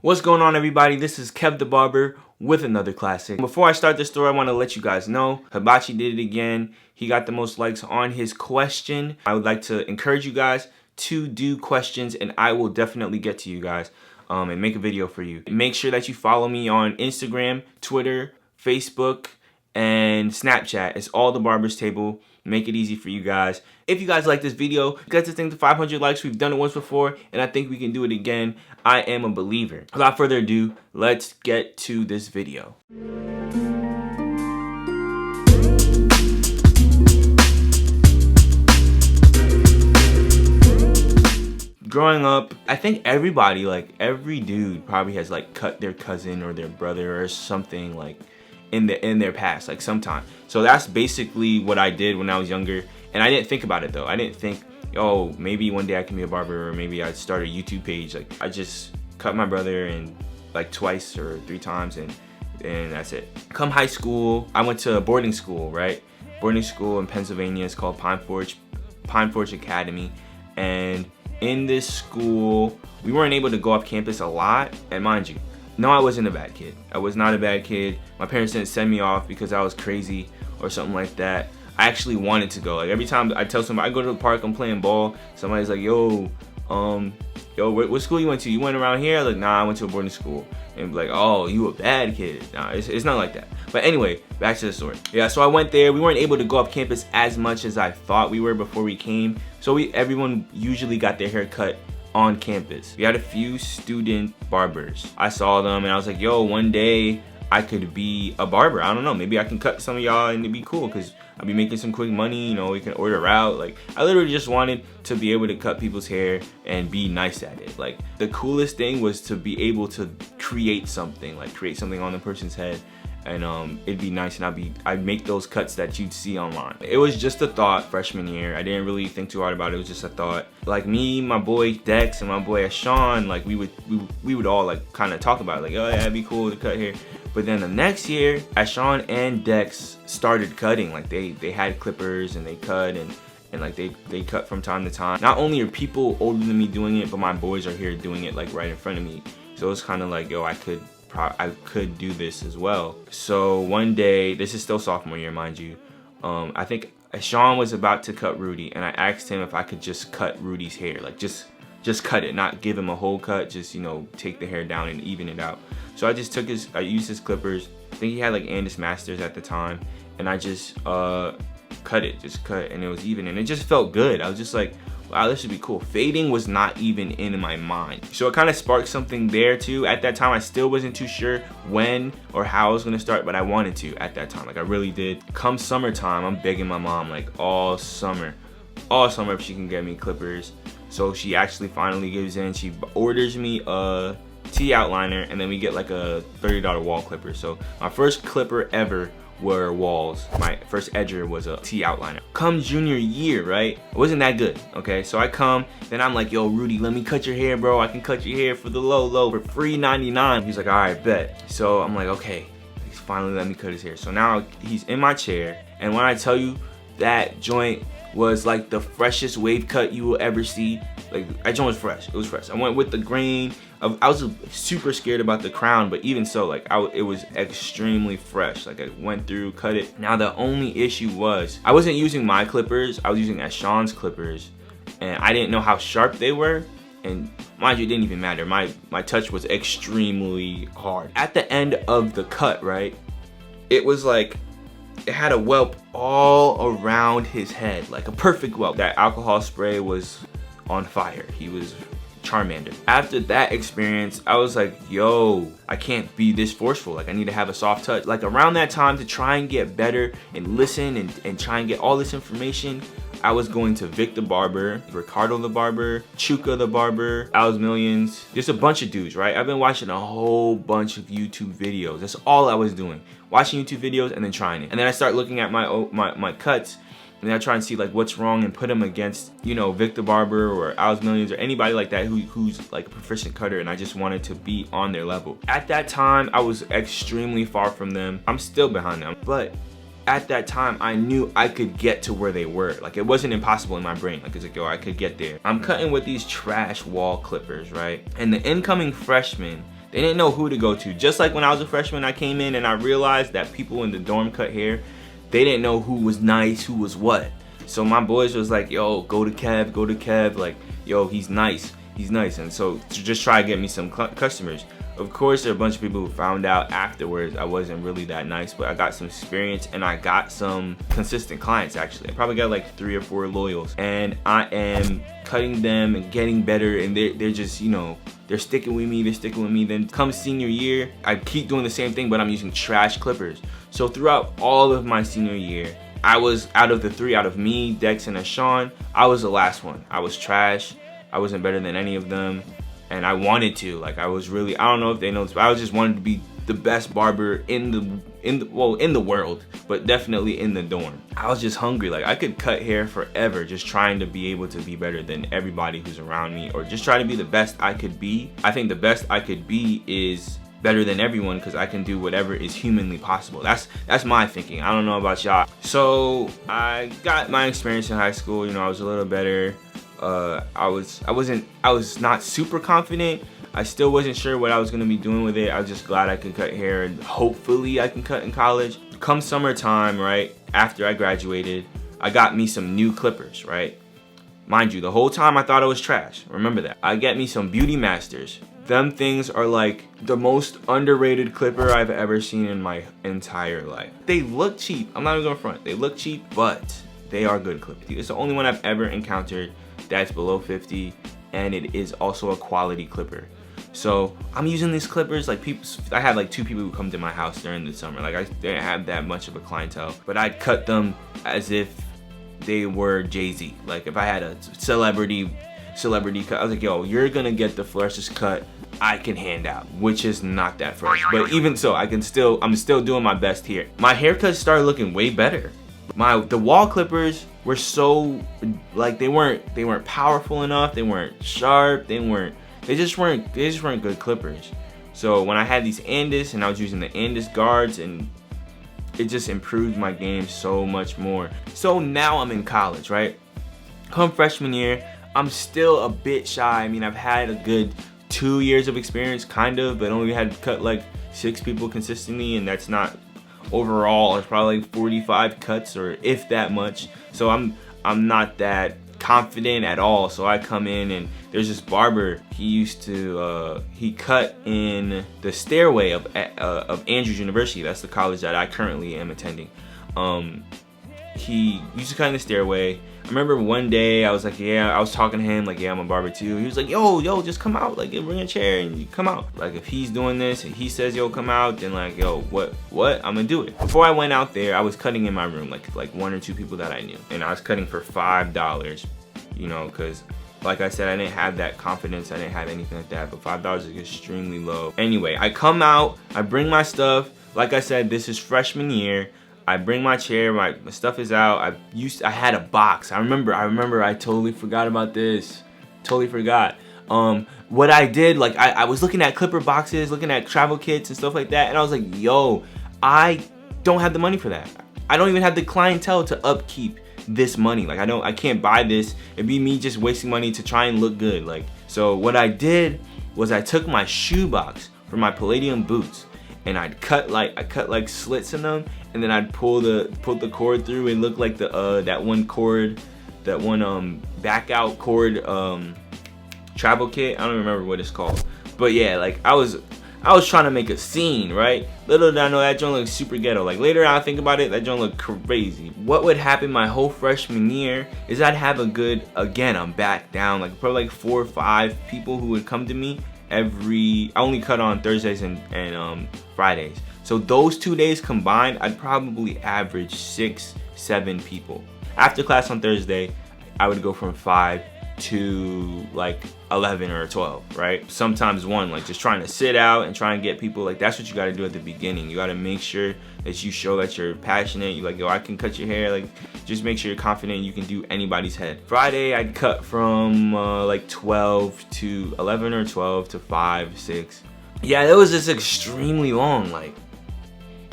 What's going on, everybody? This is Kev the Barber with another classic. Before I start this story, I want to let you guys know Hibachi did it again. He got the most likes on his question. I would like to encourage you guys to do questions, and I will definitely get to you guys and make a video for you. Make sure that you follow me on Instagram, Twitter, Facebook, and Snapchat. It's all The Barber's Table. Make it easy for you guys. If you guys like this video, get this thing to 500 likes. We've done it once before, and I think we can do it again. I am a believer. Without further ado, let's get to this video. Growing up, I think everybody, like every dude probably has like cut their cousin or their brother or something like in their past, like sometime. So that's basically what I did when I was younger, and I didn't think about it though. I didn't think, oh, maybe one day I can be a barber, or maybe I'd start a YouTube page. Like I just cut my brother and like twice or 3 times, and that's it. Come high school, I went to a boarding school, right? Boarding school in Pennsylvania is called Pine Forge Academy, and in this school, we weren't able to go off campus a lot, and mind you, no, I wasn't a bad kid. I was not a bad kid. My parents didn't send me off because I was crazy or something like that. I actually wanted to go. Like every time I tell somebody I go to the park, I'm playing ball, somebody's like, yo, what school you went to? You went around here? Like, nah, I went to a boarding school. And be like, oh, you a bad kid. Nah, it's not like that. But anyway, back to the story. Yeah, so I went there. We weren't able to go off campus as much as I thought we were before we came. So everyone usually got their hair cut on campus. We had a few student barbers. I saw them and I was like, yo, one day I could be a barber. I don't know, maybe I can cut some of y'all and it'd be cool because I'll be making some quick money, you know, we can order out. Like, I literally just wanted to be able to cut people's hair and be nice at it. Like, the coolest thing was to be able to create something, like create something on the person's head, and it'd be nice, and I'd make those cuts that you'd see online. It was just a thought freshman year. I didn't really think too hard about it. It was just a thought. Like me, my boy Dex, and my boy Sean, like we would all like kind of talk about it, like, oh yeah, it'd be cool to cut hair. But then the next year, Sean and Dex started cutting. Like they had clippers and they cut, and like they cut from time to time. Not only are people older than me doing it, but my boys are here doing it like right in front of me. So it's kind of like, yo, I could do this as well. So one day, this is still sophomore year, mind you, I think Sean was about to cut Rudy, and I asked him if I could just cut Rudy's hair, like just cut it, not give him a whole cut, just, you know, take the hair down and even it out. So I just I used his clippers. I think he had like Andis Masters at the time, and I just cut it, and it was even, and it just felt good. I was just like, wow, this should be cool. Fading was not even in my mind. So it kind of sparked something there too. At that time, I still wasn't too sure when or how I was gonna start, but I wanted to at that time. Like I really did. Come summertime, I'm begging my mom like all summer if she can get me clippers. So she actually finally gives in. She orders me a T outliner, and then we get like a $30 wall clipper. So my first clipper ever were walls. My first edger was a T outliner. Come junior year, right? It wasn't that good, okay? So I come, then I'm like, yo, Rudy, let me cut your hair, bro. I can cut your hair for the low, for free $99. He's like, all right, bet. So I'm like, okay. He's finally let me cut his hair. So now he's in my chair, and when I tell you that joint was like the freshest wave cut you will ever see, like that joint was fresh. It was fresh. I went with the grain. I was super scared about the crown, but even so, like it was extremely fresh. Like I went through, cut it. Now the only issue was I wasn't using my clippers. I was using Sean's clippers, and I didn't know how sharp they were. And mind you, it didn't even matter. My touch was extremely hard. At the end of the cut, right, it was like it had a whelp all around his head, like a perfect whelp. That alcohol spray was on fire. He was Charmander. After that experience, I was like, yo, I can't be this forceful. Like I need to have a soft touch. Like around that time, to try and get better and listen and try and get all this information, I was going to Vic the Barber, Ricardo the Barber, Chuka the Barber, Al's Millions, just a bunch of dudes, right? I've been watching a whole bunch of YouTube videos. That's all I was doing. Watching YouTube videos and then trying it. And then I start looking at my cuts, and then I try and see like what's wrong and put them against, you know, Vic the Barber or Al's Millions or anybody like that who's like a proficient cutter, and I just wanted to be on their level. At that time, I was extremely far from them. I'm still behind them, but at that time, I knew I could get to where they were. Like, it wasn't impossible in my brain. Like, it's like, yo, I could get there. I'm cutting with these trash wall clippers, right? And the incoming freshmen, They didn't know who to go to. Just like when I was a freshman, I came in and I realized that people in the dorm cut hair. They didn't know who was nice, who was what. So my boys was like, yo, go to Kev, like, yo, he's nice. And so to just try to get me some customers. Of course, there are a bunch of people who found out afterwards I wasn't really that nice, but I got some experience and I got some consistent clients actually. I probably got like 3 or 4 loyals, and I am cutting them and getting better, and they're just, you know, they're sticking with me. Then come senior year, I keep doing the same thing, but I'm using trash clippers. So throughout all of my senior year, I was, out of the 3, out of me, Dex, and Sean, I was the last one. I was trash. I wasn't better than any of them. And I wanted to, like, I was really, I don't know if they know this, but I just wanted to be the best barber in the world, but definitely in the dorm. I was just hungry. Like, I could cut hair forever just trying to be able to be better than everybody who's around me, or just try to be the best I could be. I think the best I could be is better than everyone, because I can do whatever is humanly possible. That's my thinking. I don't know about y'all. So I got my experience in high school. You know, I was a little better. I was not super confident. I still wasn't sure what I was gonna be doing with it. I was just glad I could cut hair, and hopefully I can cut in college. Come summertime, right, after I graduated, I got me some new clippers, right? Mind you, the whole time I thought it was trash. Remember that. I get me some Beauty Masters. Them things are like the most underrated clipper I've ever seen in my entire life. They look cheap. I'm not even gonna front. They look cheap, but they are good clippers. It's the only one I've ever encountered that's below 50, and it is also a quality clipper. So I'm using these clippers, like, people, I had like 2 people who come to my house during the summer. Like, I didn't have that much of a clientele, but I'd cut them as if they were Jay-Z. Like, if I had a celebrity cut, I was like, yo, you're gonna get the freshest cut I can hand out, which is not that fresh. But even so, I'm still doing my best here. My haircuts started looking way better. The Wahl clippers were so, like, they weren't powerful enough, they weren't sharp, they just weren't good clippers. So when I had these andis and I was using the andis guards, and it just improved my game so much more. So now I'm in college, right? Come freshman year, I'm still a bit shy. I mean, I've had a good 2 years of experience, kind of, but only had to cut like 6 people consistently, and that's not overall. It's probably like 45 cuts, or if that much. So I'm not that confident at all. So I come in, and there's this barber. He used to he cut in the stairway of Andrews University. That's the college that I currently am attending. He used to cut in the stairway. I remember one day I was like, yeah, I was talking to him like, yeah, I'm a barber too. He was like, yo, just come out, like, bring a chair and you come out. Like, if he's doing this and he says, yo, come out, then like, yo, what? I'm gonna do it. Before I went out there, I was cutting in my room, like 1 or 2 people that I knew, and I was cutting for $5, you know, because like I said, I didn't have that confidence, I didn't have anything like that, but $5 is extremely low. Anyway, I come out, I bring my stuff. Like I said, this is freshman year. I bring my chair, my stuff is out. I had a box. I remember I totally forgot about this. Totally forgot. What I did, like, I was looking at clipper boxes, looking at travel kits and stuff like that, and I was like, yo, I don't have the money for that. I don't even have the clientele to upkeep this money. Like, I can't buy this. It'd be me just wasting money to try and look good. Like, so what I did was I took my shoe box for my Palladium boots, and I cut like slits in them, and then I'd pull the cord through and look like that one back out cord travel kit. I don't remember what it's called, but yeah, like, I was trying to make a scene, right? Little did I know that joint looked super ghetto. Like, later on I think about it, that joint looked crazy. What would happen my whole freshman year is I'd have a good, again, I'm back down, like probably like 4 or 5 people who would come to me I only cut on Thursdays and Fridays. So those 2 days combined, I'd probably average 6-7 people. After class on Thursday, I would go from 5 to like 11 or 12, right? Sometimes 1, like, just trying to sit out and try and get people. Like, that's what you got to do at the beginning. You got to make sure that you show that you're passionate. You're like, yo, I can cut your hair. Like, just make sure you're confident you can do anybody's head. Friday, I'd cut from like 12 to 11 or 12 to 5, 6. Yeah, it was just extremely long. Like,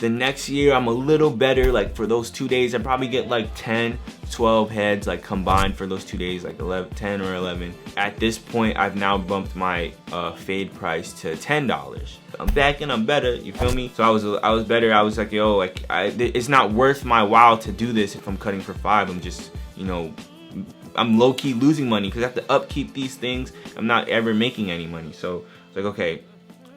The next year I'm a little better. Like for those 2 days I probably get like 10, 12 heads like combined for those 2 days, like 11, 10 or 11. At this point I've now bumped my fade price to $10. I'm back and I'm better, you feel me? So I was better. I was like, yo, like it's not worth my while to do this if I'm cutting for 5. I'm just, you know, I'm low-key losing money because I have to upkeep these things. I'm not ever making any money. So it's like, okay,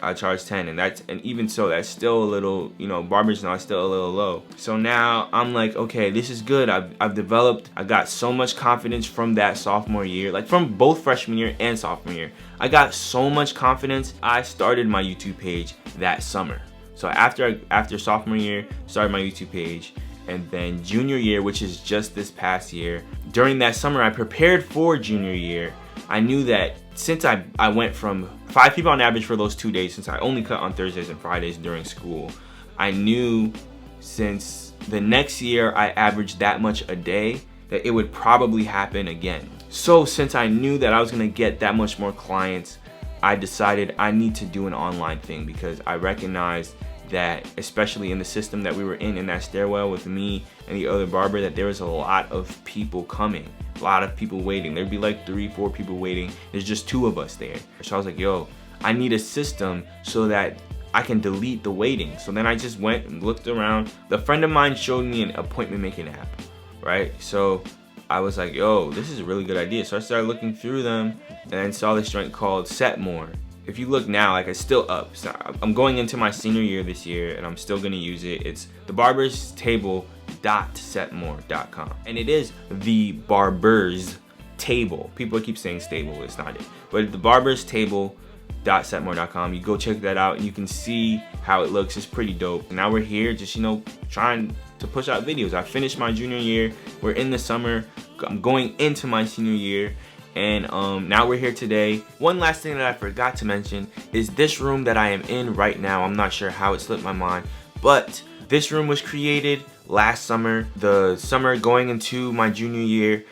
I charge 10, and even so, that's still a little, you know, barbers now still a little low. So now I'm like, okay, this is good. I've developed, I got so much confidence from that sophomore year, like from both freshman year and sophomore year. I got so much confidence. I started my YouTube page that summer. So after sophomore year, started my YouTube page. And then junior year, which is just this past year, during that summer I prepared for junior year. I knew that since I went from 5 people on average for those 2 days, since I only cut on Thursdays and Fridays during school, I knew since the next year I averaged that much a day that it would probably happen again. So since I knew that I was gonna get that much more clients, I decided I need to do an online thing, because I recognized that, especially in the system that we were in that stairwell with me and the other barber, that there was a lot of people coming, a lot of people waiting. There'd be like 3, 4 people waiting. There's just 2 of us there. So I was like, yo, I need a system so that I can delete the waiting. So then I just went and looked around. A friend of mine showed me an appointment making app, right? So I was like, yo, this is a really good idea. So I started looking through them and I saw this joint called Set More. If you look now, like, it's still up. So I'm going into my senior year this year and I'm still gonna use it. It's TheBarbersTable.setmore.com. And it is The Barber's Table. People keep saying stable, it's not it. But TheBarbersTable.setmore.com. You go check that out and you can see how it looks. It's pretty dope. Now we're here just, you know, trying to push out videos. I finished my junior year. We're in the summer. I'm going into my senior year. And now we're here today. One last thing that I forgot to mention is this room that I am in right now. I'm not sure how it slipped my mind, but this room was created last summer. The summer going into my junior year,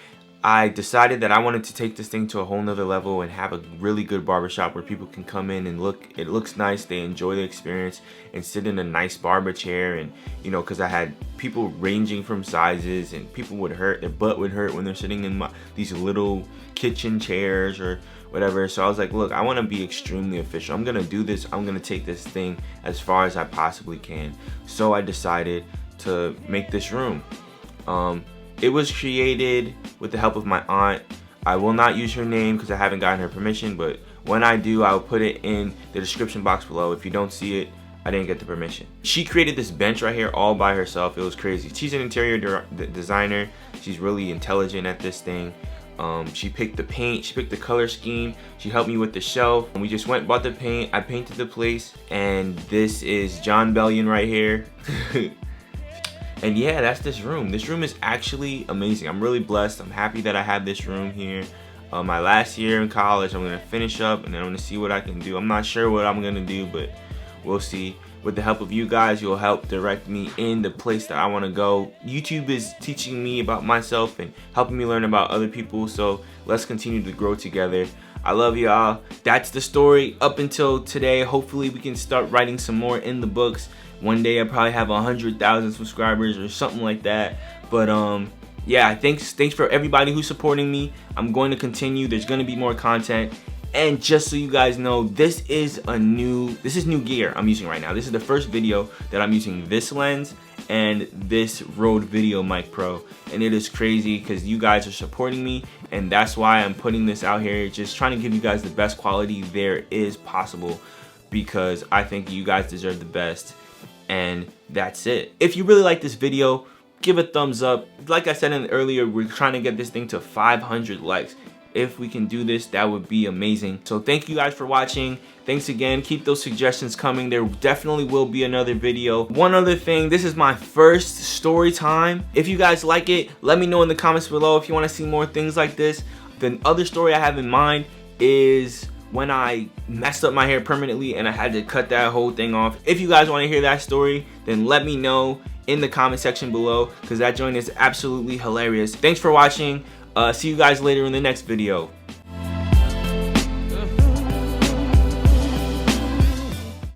I decided that I wanted to take this thing to a whole nother level and have a really good barbershop where people can come in and it looks nice, they enjoy the experience, and sit in a nice barber chair. And you know, because I had people ranging from sizes, and people would hurt, their butt would hurt when they're sitting in these little kitchen chairs or whatever. So I was like, look, I want to be extremely official. I'm gonna do this. I'm gonna take this thing as far as I possibly can. So I decided to make this room. It was created with the help of my aunt. I will not use her name because I haven't gotten her permission, but when I do, I'll put it in the description box below. If you don't see it, I didn't get the permission. She created this bench right here all by herself. It was crazy. She's an interior designer. She's really intelligent at this thing. She picked the paint, she picked the color scheme, she helped me with the shelf, and we just went and bought the paint. I painted the place, and this is John Bellion right here. And yeah, that's this room. This room is actually amazing. I'm really blessed. I'm happy that I have this room here. My last year in college, I'm gonna finish up and then I'm gonna see what I can do. I'm not sure what I'm gonna do, but we'll see. With the help of you guys, you'll help direct me in the place that I wanna go. YouTube is teaching me about myself and helping me learn about other people, so let's continue to grow together. I love y'all. That's the story up until today. Hopefully we can start writing some more in the books. One day I'll probably have 100,000 subscribers or something like that. But yeah, thanks for everybody who's supporting me. I'm going to continue. There's going to be more content. And just so you guys know, this is new gear I'm using right now. This is the first video that I'm using this lens and this Rode Video Mic Pro, and it is crazy because you guys are supporting me, and that's why I'm putting this out here, just trying to give you guys the best quality there is possible, because I think you guys deserve the best. And that's it. If you really like this video, give a thumbs up. Like I said earlier, we're trying to get this thing to 500 likes. If we can do this, that would be amazing. So thank you guys for watching. Thanks again. Keep those suggestions coming. There definitely will be another video. One other thing, this is my first story time. If you guys like it, let me know in the comments below if you want to see more things like this. The other story I have in mind is when I messed up my hair permanently and I had to cut that whole thing off. If you guys want to hear that story, then let me know in the comment section below, because that joint is absolutely hilarious. Thanks for watching. See you guys later in the next video.